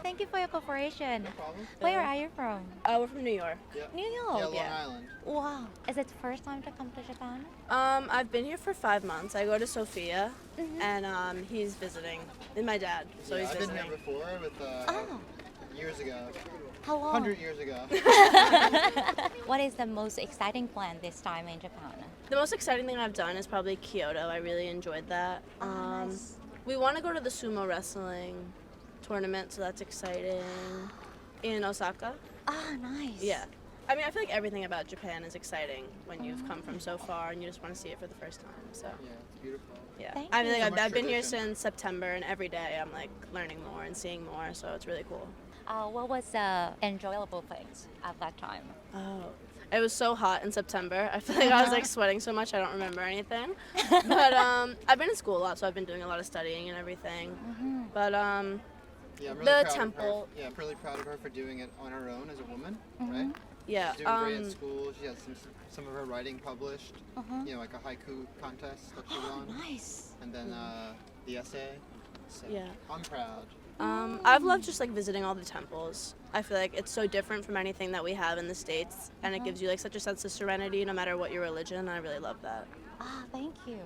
Thank you for your cooperation. No problem. Where are you from? We're from New York. Yeah. New Yeah, York. Long Island. Wow. Is it first time to come to Japan? I've been here for 5 months. I go to Sofia, and he's visiting. And my dad, so Yeah, he's I've visiting. been here before with Oh. years ago, How long? 100 years ago. What is the most exciting plan this time in Japan? The most exciting thing I've done is probably Kyoto. I really enjoyed that. Nice. We want to go to the sumo wrestling tournament, so that's exciting. In Osaka. Ah, nice. Yeah. I mean, I feel like everything about Japan is exciting when you've come from so far and you just want to see it for the first time. So, Yeah, it's beautiful. yeah. Thank I mean, you. like, So much I've been here tradition. since September, and every day I'm like learning more and seeing more, so it's really cool. What was the enjoyable things at that time? Oh, it was so hot in September. I feel like I was like sweating so much I don't remember anything. But I've been in school a lot, so I've been doing a lot of studying and everything. But Yeah, I'm really The proud of temple. her. Yeah, I'm really proud of her for doing it on her own as a woman, right? yeah, She's doing great at school. She has some of her writing published. You know, like a haiku contest that she won, Nice. and then the essay. So Yeah. I'm proud. I've loved just like visiting all the temples. I feel like it's so different from anything that we have in the States, and it gives you like such a sense of serenity no matter what your religion. I really love that. Ah, thank you.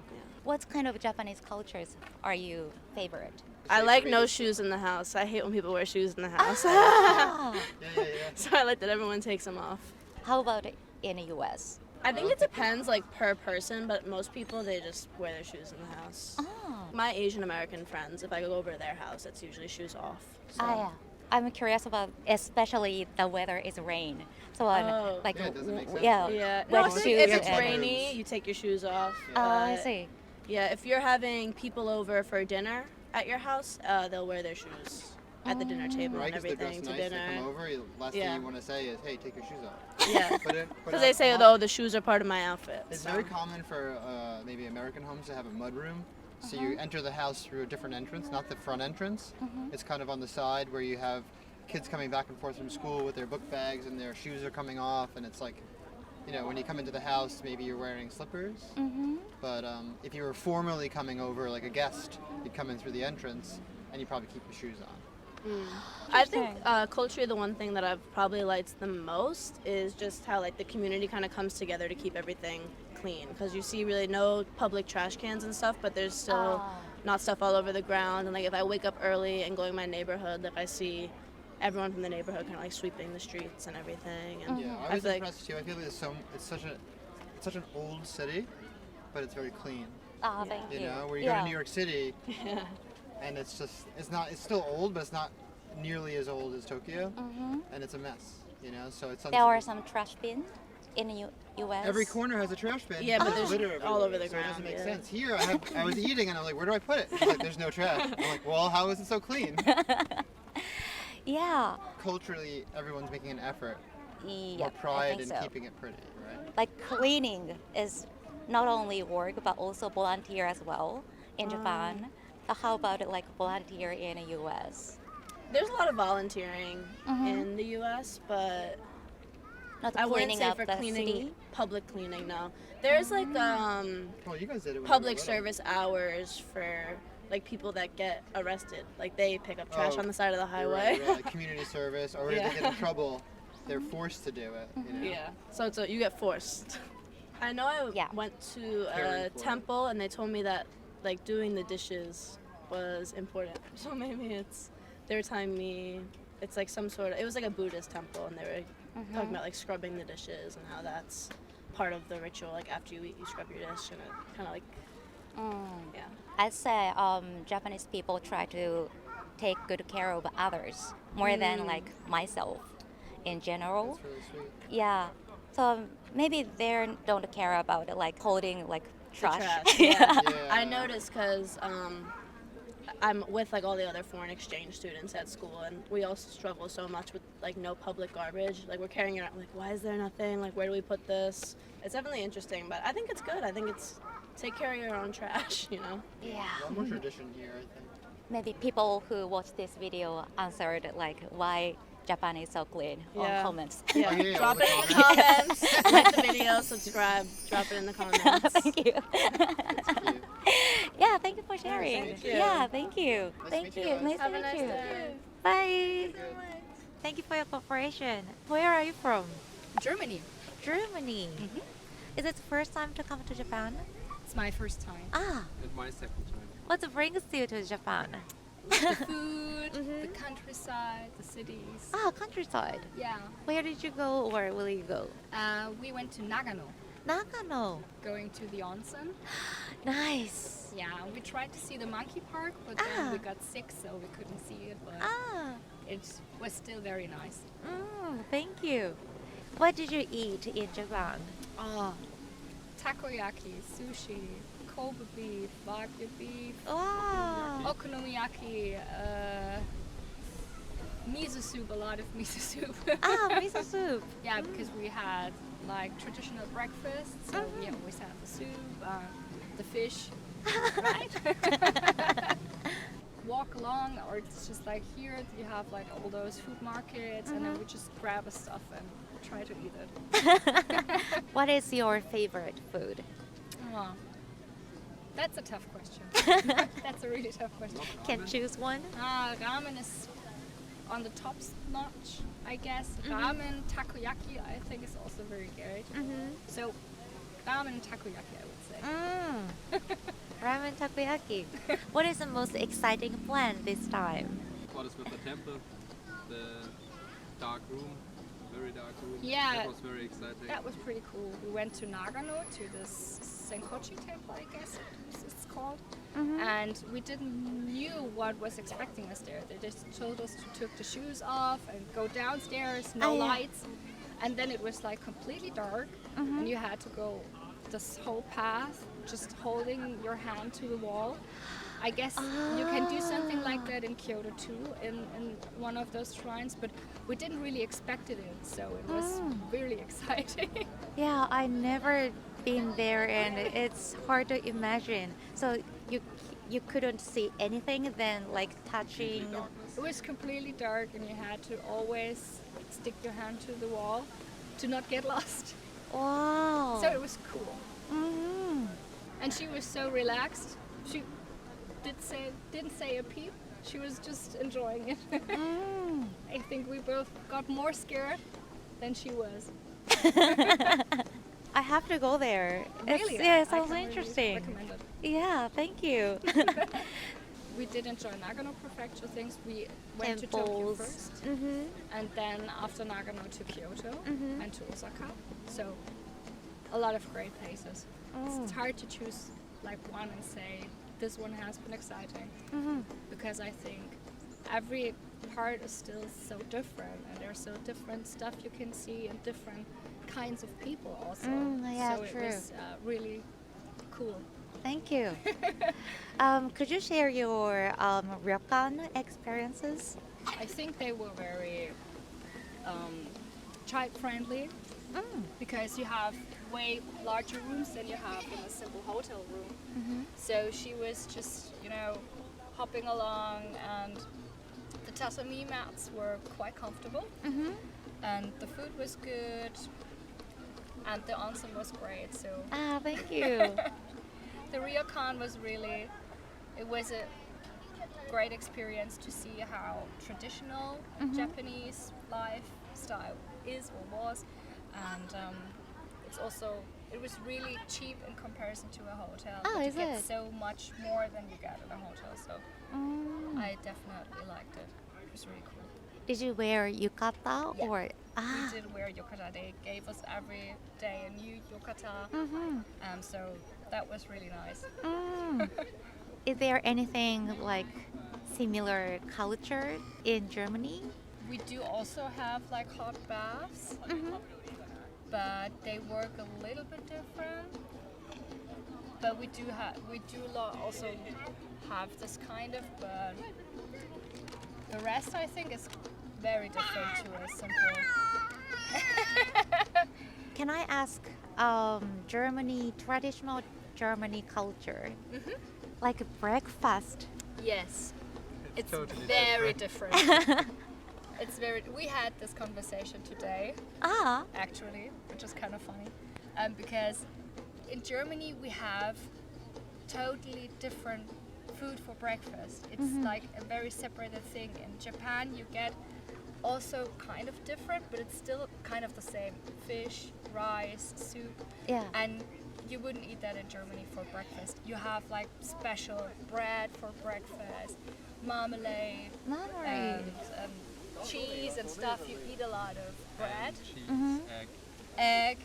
What kind of Japanese cultures are you favorite? I Safe like for me no to- shoes in the house. I hate when people wear shoes in the house. Ah. Yeah. So I like that everyone takes them off. How about in the U.S.? I think it depends like per person, but most people they just wear their shoes in the house. Ah. My Asian American friends, if I go over to their house, it's usually shoes off. So. Ah, yeah. I'm curious about, especially the weather is rain. So, Oh. like, Yeah, it doesn't make sense. yeah, Yeah, wet no, I think shoes if it's and- rainy, you take your shoes off. Oh, I but, see. Yeah, if you're having people over for dinner at your house, they'll wear their shoes at the dinner table Right, and because they're everything dressed to nice, they come dinner. over, last Yeah. thing you want to say is, hey, take your shoes off. Yeah, But because they say, though, the shoes are part of my outfit. It's so. very common for maybe American homes to have a mud room. So you enter the house through a different entrance, not the front entrance. It's kind of on the side where you have kids coming back and forth from school with their book bags and their shoes are coming off, and it's like, you know, when you come into the house, maybe you're wearing slippers. But if you were formally coming over like a guest, you'd come in through the entrance and you probably keep your shoes on. I think culturally the one thing that I've probably liked the most is just how like the community kind of comes together to keep everything clean, because you see really no public trash cans and stuff, but there's still not stuff all over the ground. And like if I wake up early and go in my neighborhood, like I see everyone from the neighborhood kind of like sweeping the streets and everything. And Yeah, I I was feel like impressed too. I feel like it's such an old city, but it's very clean. Ah, thank you. You know, where you go to New York City, and it's still old, but it's not nearly as old as Tokyo, and it's a mess. You know, so it's There are some trash bins in the U.S. every corner has a trash bin. Yeah, but There's there's litter all everywhere, over the so it doesn't ground, make yeah. sense. Here, I was eating and I'm like, where do I put it? She's like, there's no trash. I'm like, well, how is it so clean? Yeah. Culturally, everyone's making an effort, Yeah, more I pride think in so. keeping it pretty, right? Like cleaning is not only work but also volunteer as well in Japan. So how about like volunteer in the U.S.? there's a lot of volunteering in the U.S., but Not I wouldn't cleaning say up for the cleaning city. public cleaning. No, there's like Well, you guys did it when you were public little. service hours for like people that get arrested. Like they pick up trash Oh, on the side of the You're highway. right, like community service, or if Yeah. they get in trouble, they're forced to do it. You know? Yeah, so you get forced. I know I Yeah. went to Caring a for it. temple and they told me that like doing the dishes was important. So maybe they were telling me it's like some sort of, it was like a Buddhist temple, and they were talking about like scrubbing the dishes and how that's part of the ritual. Like after you eat, you scrub your dish, and it kind of like, yeah. I'd say Japanese people try to take good care of others more than like myself in general. That's really sweet. Yeah. So maybe they don't care about like holding like The trash. Yeah. Yeah. I noticed because I'm with like all the other foreign exchange students at school, and we all struggle so much with like no public garbage. Like we're carrying it around, like why is there nothing? Like where do we put this? It's definitely interesting, but I think it's good. I think it's take care of your own trash, you know? Yeah. One more tradition here, I think. Maybe people who watch this video answered like why Japan is so clean Yeah. on comments. Yeah. Oh, yeah, Drop all the it in the comments. Like the video, subscribe. Drop it in the comments. Thank you. Cute. Yeah, thank you for sharing. Thank you. Yeah, thank you. Nice to Thank meet you. you guys. Nice to Have a meet nice you. day. Bye. Thank you for your cooperation. Where are you from? Germany. Germany. Is it the first time to come to Japan? It's my first time. Ah, And my second time. what brings you to Japan? The food, the countryside, the cities. Ah, countryside. Yeah. Where did you go or will you go? We went to Nagano, Nagano. going to the onsen. Nice. Yeah, we tried to see the monkey park, but Ah. then we got sick, so we couldn't see it. But Ah, it was still very nice. thank you. What did you eat in Japan? Takoyaki, sushi, Kobe beef, Wagyu beef, Wow. okonomiyaki, miso soup, a lot of miso soup. Ah, miso soup. Yeah, because we had like traditional breakfast, so we always had the soup, the fish, right? Walk along, or it's just like here you have like all those food markets, and then we just grab a stuff and try to eat it. What is your favorite food? Oh, that's a tough question. That's a really tough question. Can choose one? Ramen is on the top notch, I guess. Ramen, takoyaki, I think is also very good. So, ramen and takoyaki, I would say. Ramen takoyaki. What is the most exciting plan this time? What is with the temple? The dark room, very dark room. Yeah. That was very exciting. That was pretty cool. We went to Nagano, to this Senkochi temple, I guess it's called. And we didn't knew what was expecting us there. They just told us to take the shoes off and go downstairs, no Oh, yeah. lights. And then it was like completely dark, and you had to go this whole path just holding your hand to the wall. I guess you can do something like that in Kyoto too, in one of those shrines, but we didn't really expect it, so it was really exciting. Yeah, I never been there and it's hard to imagine. So you couldn't see anything then like touching. It was completely dark, and you had to always stick your hand to the wall to not get lost. Wow. So it was cool. And she was so relaxed. She didn't say a peep. She was just enjoying it. I think we both got more scared than she was. I have to go there. Really? Yeah, it I sounds can really interesting. recommend it. Yeah, thank you. We did enjoy Nagano Prefecture things. We went to Tokyo Temples. first, Mhm. and then after Nagano to Kyoto and to Osaka. So a lot of great places. It's hard to choose like one and say this one has been exciting, because I think every part is still so different, and there's so different stuff you can see and different kinds of people also. Yeah, so true. it was really cool. Thank you. Could you share your ryokan experiences? I think they were very child-friendly, because you have way larger rooms than you have in a simple hotel room. So she was just, hopping along, and the tatami mats were quite comfortable, and the food was good, and the onsen was great. So Ah, thank you. the ryokan was really, it was a great experience to see how traditional Japanese lifestyle is or was, and it was really cheap in comparison to a hotel. Oh, but is you get it? so much more than you get in a hotel, so I definitely liked it. It was really cool. Did you wear yukata Yeah. or We did wear yukata. They gave us every day a new yukata, so that was really nice. Is there anything like similar culture in Germany? We do also have like hot baths, but they work a little bit different. But we do also have this kind of, but the rest I think is very different to a simple. Can I ask traditional Germany culture, like breakfast? Yes, it's totally very different. It's very. We had this conversation today, Ah. actually, which is kind of funny, because in Germany we have totally different food for breakfast. It's like a very separated thing. In Japan, you get also kind of different, but it's still kind of the same: fish, rice, soup. Yeah. And you wouldn't eat that in Germany for breakfast. You have like special bread for breakfast, marmalade, Marmalade. and cheese and stuff. You eat a lot of bread, Cheese, egg. egg,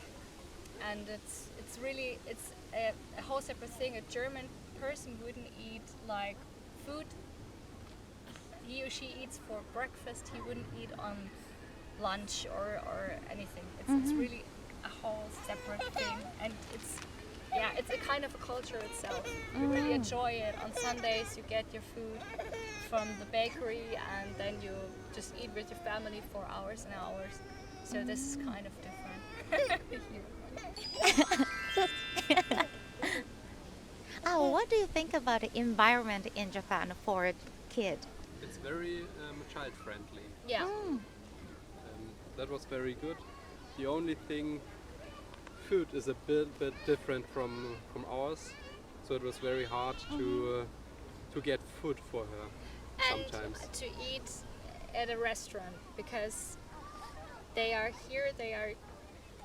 and it's really it's a whole separate thing. A German person wouldn't eat like food he or she eats for breakfast. He wouldn't eat on lunch or anything. It's really a whole separate thing, and it's a kind of a culture itself. You really enjoy it. On Sundays you get your food from the bakery, and then you just eat with your family for hours and hours. So this is kind of different. What do you think about the environment in Japan for a kid? It's very child friendly. Yeah. That was very good. The only thing, food is a bit different from ours, so it was very hard to get food for her sometimes. And to eat at a restaurant, because they are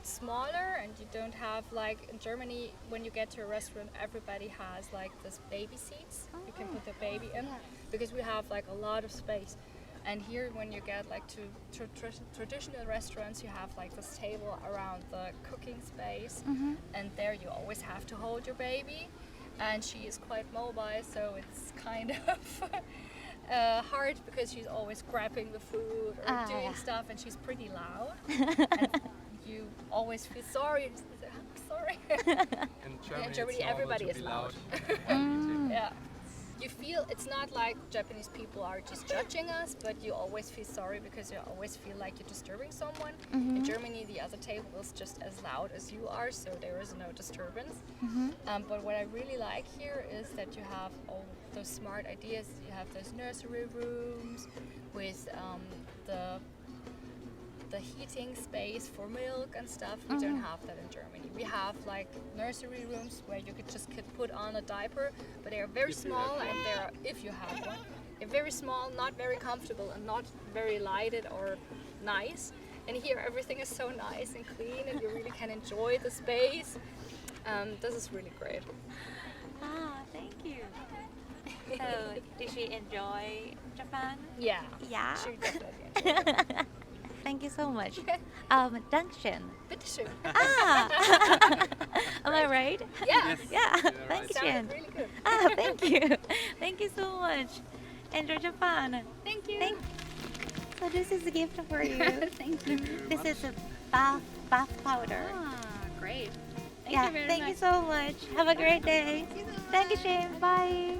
smaller, and you don't have, like in Germany, when you get to a restaurant, everybody has like this baby seats. You can put the baby in, because we have like a lot of space. And here, when you get like to traditional restaurants, you have like this table around the cooking space, and there you always have to hold your baby, and she is quite mobile, so it's kind of hard, because she's always grabbing the food or doing stuff, and she's pretty loud. And you always feel sorry. And say, I'm sorry. In Germany, it's normal everybody to is be loud. Yeah. You feel it's not like Japanese people are just judging us, but you always feel sorry, because you always feel like you're disturbing someone. In Germany, the other table is just as loud as you are, so there is no disturbance. But what I really like here is that you have all those smart ideas. You have those nursery rooms with the heating space for milk and stuff. We don't have that in Germany. We have like nursery rooms where you could just put on a diaper, but they are very small, and they're, if you have one, they're very small, not very comfortable, and not very lighted or nice. And here everything is so nice and clean, and you really can enjoy the space. This is really great. Thank you. So, did she enjoy Japan? Yeah. Yeah. She definitely enjoyed it. Thank you so much. Dankeschön. Bitteschön. Am I right? Yes. Yeah. right. Dankeschön. Sounded really good. Thank you. Thank you so much. Enjoy Japan. Thank you. So this is a gift for you. Thank you. This is a bath powder. Great. Thank you so much. Have a great day. Dankeschön. Bye.